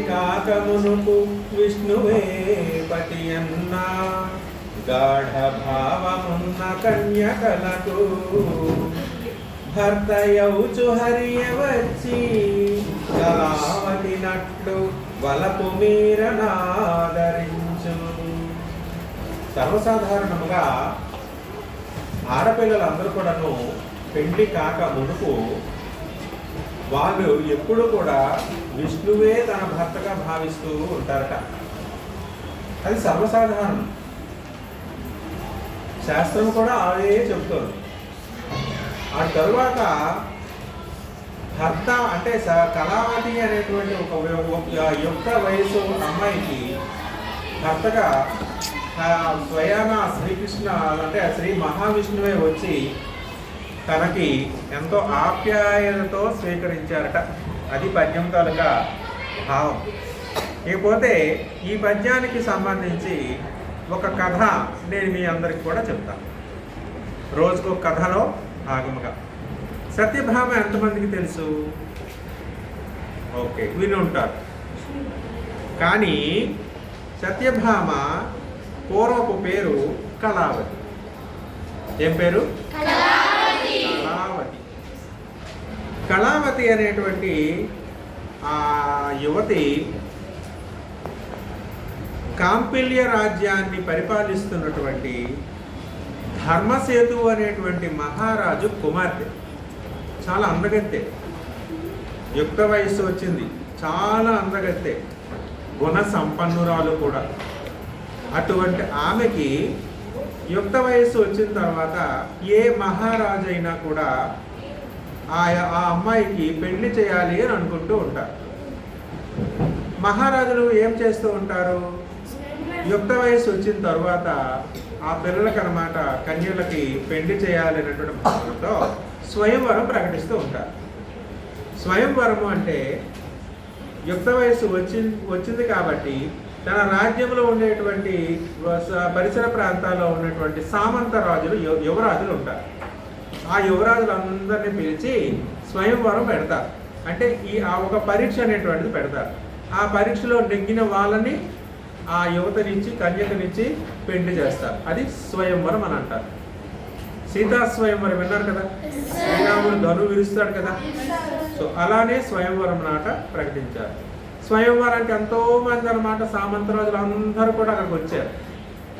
కాకమునుపు విష్ణువే పతి అన్నా గాఢ భావమున్న కన్యకలకు భర్తయౌచు హరియ వచ్చి కళావతి నట్లు వలపు మీరనాదరించు. సర్వసాధారణముగా ఆడపిల్లలందరూ కూడాను పెళ్లి కాక మునుపు వాళ్ళు ఎప్పుడు కూడా విష్ణువే తన భర్తగా భావిస్తూ ఉంటారట. అది సర్వసాధారణం. శాస్త్రం కూడా అదే చెప్తుంది. ఆ తరువాత భర్త అంటే కళావతి అనేటువంటి ఒక యుక్త వయసు అమ్మాయికి భర్తగా స్వయాన శ్రీకృష్ణ అంటే శ్రీ మహావిష్ణువే వచ్చి తనకి ఎంతో ఆప్యాయతతో స్వీకరించారట. అది పద్యం తాలూకా భావం. ఇకపోతే ఈ పద్యానికి సంబంధించి ఒక కథ నేను మీ అందరికి కూడా చెప్తాను. రోజుకు కథలో భాగముగా. సత్యభామ ఎంతమందికి తెలుసు? ఓకే, విని ఉంటారు. కానీ సత్యభామ పూర్వపు పేరు కళావతి. ఏం పేరు? కళావతి. కళావతి అనేటువంటి ఆ యువతి కాంపిల్య రాజ్యాన్ని పరిపాలిస్తున్నటువంటి ధర్మసేతు అనేటువంటి మహారాజు కుమార్తె. చాలా అందగత్తె. యుక్త వయస్సు వచ్చింది. చాలా అందగత్తె, గుణ సంపన్నురాలు కూడా. అటువంటి ఆమెకి యుక్త వయస్సు వచ్చిన తర్వాత ఏ మహారాజు అయినా కూడా ఆ అమ్మాయికి పెళ్లి చేయాలి అని అనుకుంటూ ఉంటారు. మహారాజులు ఏం చేస్తూ ఉంటారు? యుక్త వయస్సు వచ్చిన తర్వాత ఆ పిల్లలకి అన్నమాట కన్యలకి పెళ్లి చేయాలి అనేటువంటి భావనతో స్వయంవరం ప్రకటిస్తూ ఉంటారు. స్వయంవరము అంటే యుక్త వయస్సు వచ్చింది కాబట్టి తన రాజ్యంలో ఉండేటువంటి పరిసర ప్రాంతాల్లో ఉన్నటువంటి సామంత రాజులు యువరాజులు ఉంటారు. ఆ యువరాజులందరినీ పిలిచి స్వయంవరం పెడతారు. అంటే ఒక పరీక్ష అనేటువంటిది పెడతారు. ఆ పరీక్షలో నెగ్గిన వాళ్ళని ఆ యువతనిచ్చి కన్యకనిచ్చి పెళ్లి చేస్తారు. అది స్వయంవరం అని అంటారు. సీతా స్వయంవరం విన్నారు కదా, శ్రీరాముడు ధను విరుస్తాడు కదా. సో అలానే స్వయంవరం నాట ప్రకటించారు. స్వయంవరానికి ఎంతో మంది అన్నమాట సామంతరాజులు అందరూ కూడా అక్కడికి వచ్చారు.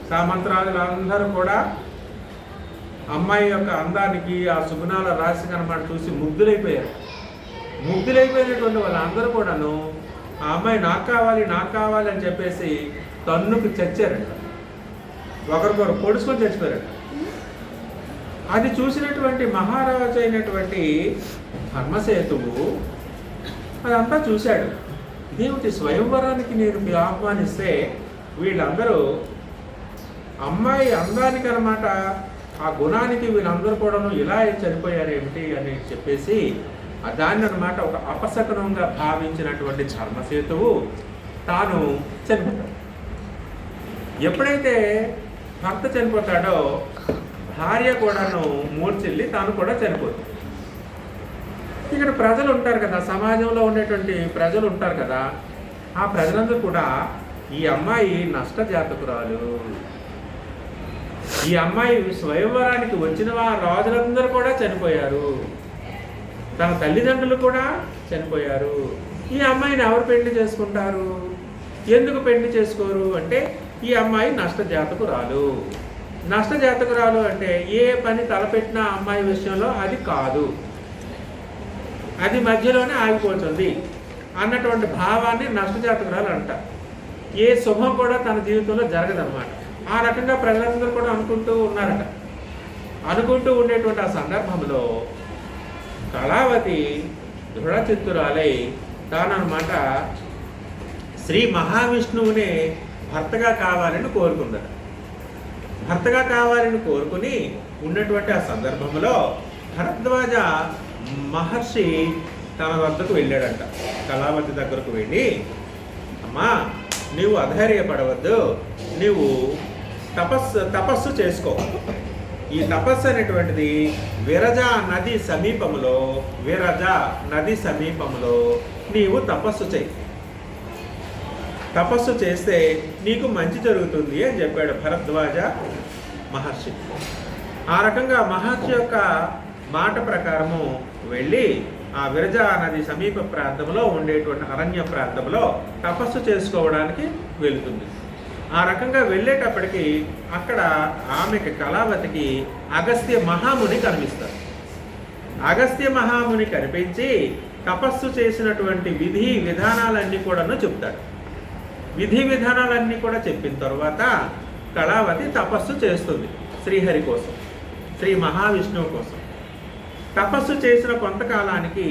సామంతరాజులు అందరూ కూడా అమ్మాయి యొక్క అందానికి ఆ సుగుణాల రాశికి అన్నమాట చూసి ముగ్ధులైపోయారు. ముగ్ధులైపోయినటువంటి వాళ్ళందరూ కూడాను ఆ అమ్మాయి నాకు కావాలి అని చెప్పేసి తన్నుకు చచ్చారంట. ఒకరికొకరు పొడుచుకొని చచ్చిపోయారంట. అది చూసినటువంటి మహారాజు అయినటువంటి ధర్మసేతువు అదంతా చూశాడు. ఇదేమిటి, స్వయంవరానికి నేను ఆహ్వానిస్తే వీళ్ళందరూ అమ్మాయి అందానికి అన్నమాట ఆ గుణానికి వీళ్ళందరూ కూడా ఇలా చనిపోయారు ఏమిటి అని చెప్పేసి దాన్ని అన్నమాట ఒక అపశకనంగా భావించినటువంటి ధర్మసేతువు తాను చనిపోతాడు. ఎప్పుడైతే భర్త చనిపోతాడో భార్య కూడాను మూర్చిల్లి తాను కూడా చనిపోతుంది. ఇక్కడ ప్రజలు ఉంటారు కదా, సమాజంలో ఉండేటువంటి ప్రజలు ఉంటారు కదా, ఆ ప్రజలందరూ కూడా ఈ అమ్మాయి నష్టజాతకురాలు, ఈ అమ్మాయి స్వయంవరానికి వచ్చిన రాజులందరూ కూడా చనిపోయారు, తన తల్లిదండ్రులు కూడా చనిపోయారు, ఈ అమ్మాయిని ఎవరు పెళ్లి చేసుకుంటారు, ఎందుకు పెళ్లి చేసుకోరు అంటే ఈ అమ్మాయి నష్టజాతకురాలు. నష్టజాతకురాలు అంటే ఏ పని తలపెట్టినా అమ్మాయి విషయంలో అది కాదు, అది మధ్యలోనే ఆగిపోతుంది అన్నటువంటి భావాన్ని నష్టజాతకురాలు అంటారు. ఏ శుభం కూడా తన జీవితంలో జరగదన్నమాట. ఆ రకంగా ప్రజలందరూ కూడా అనుకుంటూ ఉన్నారట. అనుకుంటూ ఉండేటువంటి ఆ సందర్భంలో కళావతి దృఢచిత్తురాలై తానన్నమాట శ్రీ మహావిష్ణువునే భర్తగా కావాలని కోరుకుందట. భర్తగా కావాలని కోరుకుని ఉన్నటువంటి ఆ సందర్భంలో భరద్వాజ మహర్షి తన వద్దకు వెళ్ళాడంట. కళావతి దగ్గరకు వెళ్ళి, అమ్మా నీవు అధైర్యపడవద్దు, నీవు తపస్సు చేసుకో. ఈ తపస్సు అనేటువంటిది విరజ నది సమీపంలో నీవు తపస్సు చేయి. తపస్సు చేస్తే నీకు మంచి జరుగుతుంది అని చెప్పాడు భరద్వాజ మహర్షి. ఆ రకంగా మహర్షి యొక్క మాట ప్రకారము వెళ్ళి ఆ విరజా నది సమీప ప్రాంతంలో ఉండేటువంటి అరణ్య ప్రాంతంలో తపస్సు చేసుకోవడానికి వెళుతుంది. ఆ రకంగా వెళ్ళేటప్పటికి అక్కడ ఆమెకి కళావతికి అగస్త్య మహాముని కనిపిస్తారు. అగస్త్య మహాముని కనిపించి తపస్సు చేసినటువంటి విధి విధానాలన్నీ కూడాను చెప్తాడు. విధి విధానాలన్నీ కూడా చెప్పిన తర్వాత కళావతి తపస్సు చేస్తుంది శ్రీహరి కోసం, శ్రీ మహావిష్ణువు కోసం. తపస్సు చేసిన కొంతకాలానికి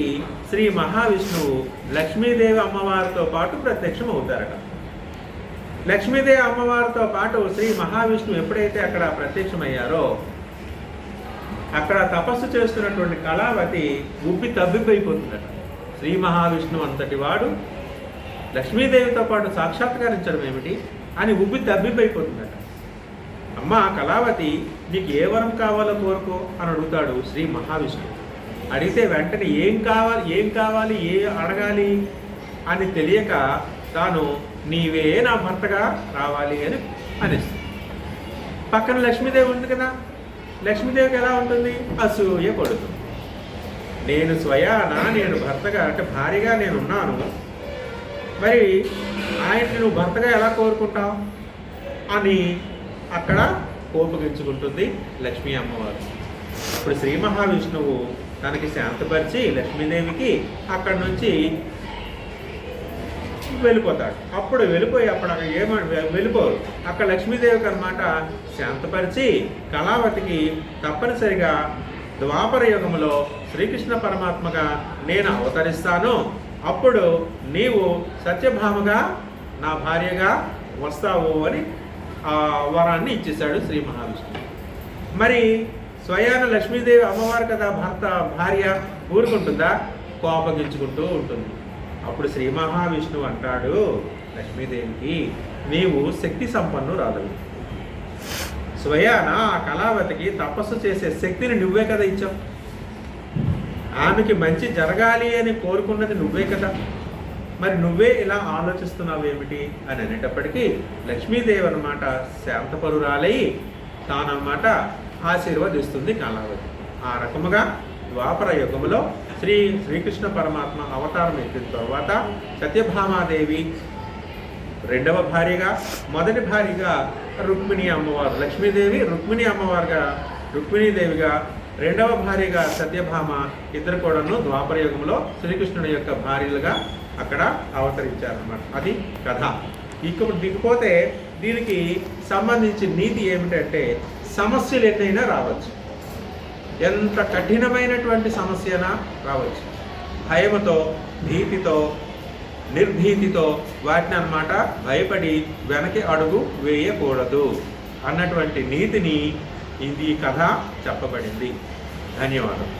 శ్రీ మహావిష్ణువు లక్ష్మీదేవి అమ్మవారితో పాటు ప్రత్యక్షం అవుతారట. లక్ష్మీదేవి అమ్మవారితో పాటు శ్రీ మహావిష్ణువు ఎప్పుడైతే అక్కడ ప్రత్యక్షమయ్యారో అక్కడ తపస్సు చేస్తున్నటువంటి కళావతి ఉబ్బి తబ్బిబ్బైపోతుందట. శ్రీ మహావిష్ణువు అంతటి వాడు లక్ష్మీదేవితో పాటు సాక్షాత్కరించడం ఏమిటి అని ఉబ్బి తబ్బిబ్బైపోతుందట. అమ్మ కళావతి, నీకు ఏ వరం కావాలో కోరుకో అని అడుగుతాడు శ్రీ మహావిష్ణువు. అడిగితే వెంటనే ఏం కావాలి ఏ అడగాలి అని తెలియక తాను నీవే నా భర్తగా రావాలి అని అనిస్తుంది. పక్కన లక్ష్మీదేవి ఉంది కదా, లక్ష్మీదేవికి ఎలా ఉంటుంది? అసూయ పడుతుంది. నేను స్వయానా నేను భర్తగా అంటే భార్యగా నేనున్నాను, మరి ఆయన్ని నువ్వు భర్తగా ఎలా కోరుకుంటావు అని అక్కడ కోపగించుకుంటుంది లక్ష్మీ అమ్మవారు. అప్పుడు శ్రీ మహావిష్ణువు తనకి శాంతపరిచి లక్ష్మీదేవికి అక్కడి నుంచి వెళ్ళిపోతాడు. అప్పుడు వెళ్ళిపోయి అప్పుడు అక్కడ వెళ్ళిపోరు. అక్కడ లక్ష్మీదేవికి అన్నమాట శాంతపరిచి కళావతికి తప్పనిసరిగా ద్వాపర యుగంలో శ్రీకృష్ణ పరమాత్మగా నేను అవతరిస్తాను, అప్పుడు నీవు సత్యభామగా నా భార్యగా వస్తావు అని ఆ వరాన్ని ఇచ్చేశాడు శ్రీ మహావిష్ణువు. మరి స్వయాన లక్ష్మీదేవి అమ్మవారు కదా భార్య ఊరుకుంటుందా? కోపగించుకుంటూ ఉంటుంది. అప్పుడు శ్రీ మహావిష్ణువు అంటాడు లక్ష్మీదేవికి, నీవు శక్తి సంపన్నురాలవు. స్వయాన ఆ కళావతికి తపస్సు చేసే శక్తిని నువ్వే కదా ఇచ్చావు. ఆమెకి మంచి జరగాలి అని కోరుకున్నది నువ్వే కదా, మరి నువ్వే ఇలా ఆలోచిస్తున్నావేమిటి అని అనేటప్పటికీ లక్ష్మీదేవి అన్నమాట శాంతపరురాలై తానన్నమాట ఆశీర్వదిస్తుంది కళావతి. ఆ రకముగా ద్వాపర యుగంలో శ్రీకృష్ణ పరమాత్మ అవతారం ఎక్కిన తర్వాత సత్యభామాదేవి రెండవ భార్యగా, మొదటి భార్యగా రుక్మిణి అమ్మవారు, లక్ష్మీదేవి రుక్మిణీదేవిగా, రెండవ భార్యగా సత్యభామ, ఇద్దరు కూడాను ద్వాపర యుగంలో శ్రీకృష్ణుడి యొక్క భార్యలుగా అక్కడ అవతరించారన్నమాట. అది కథ. ఇకపోతే దీనికి సంబంధించిన నీతి ఏమిటంటే, సమస్యలు ఎన్నైనా రావచ్చు, ఎంత కఠినమైనటువంటి సమస్యనా రావచ్చు, భయముతో భీతితో నిర్భీతితో వాటిని అన్నమాట భయపడి వెనక్కి అడుగు వేయకూడదు అన్నటువంటి నీతిని ఈ కథ చెప్పబడింది. ధన్యవాదాలు.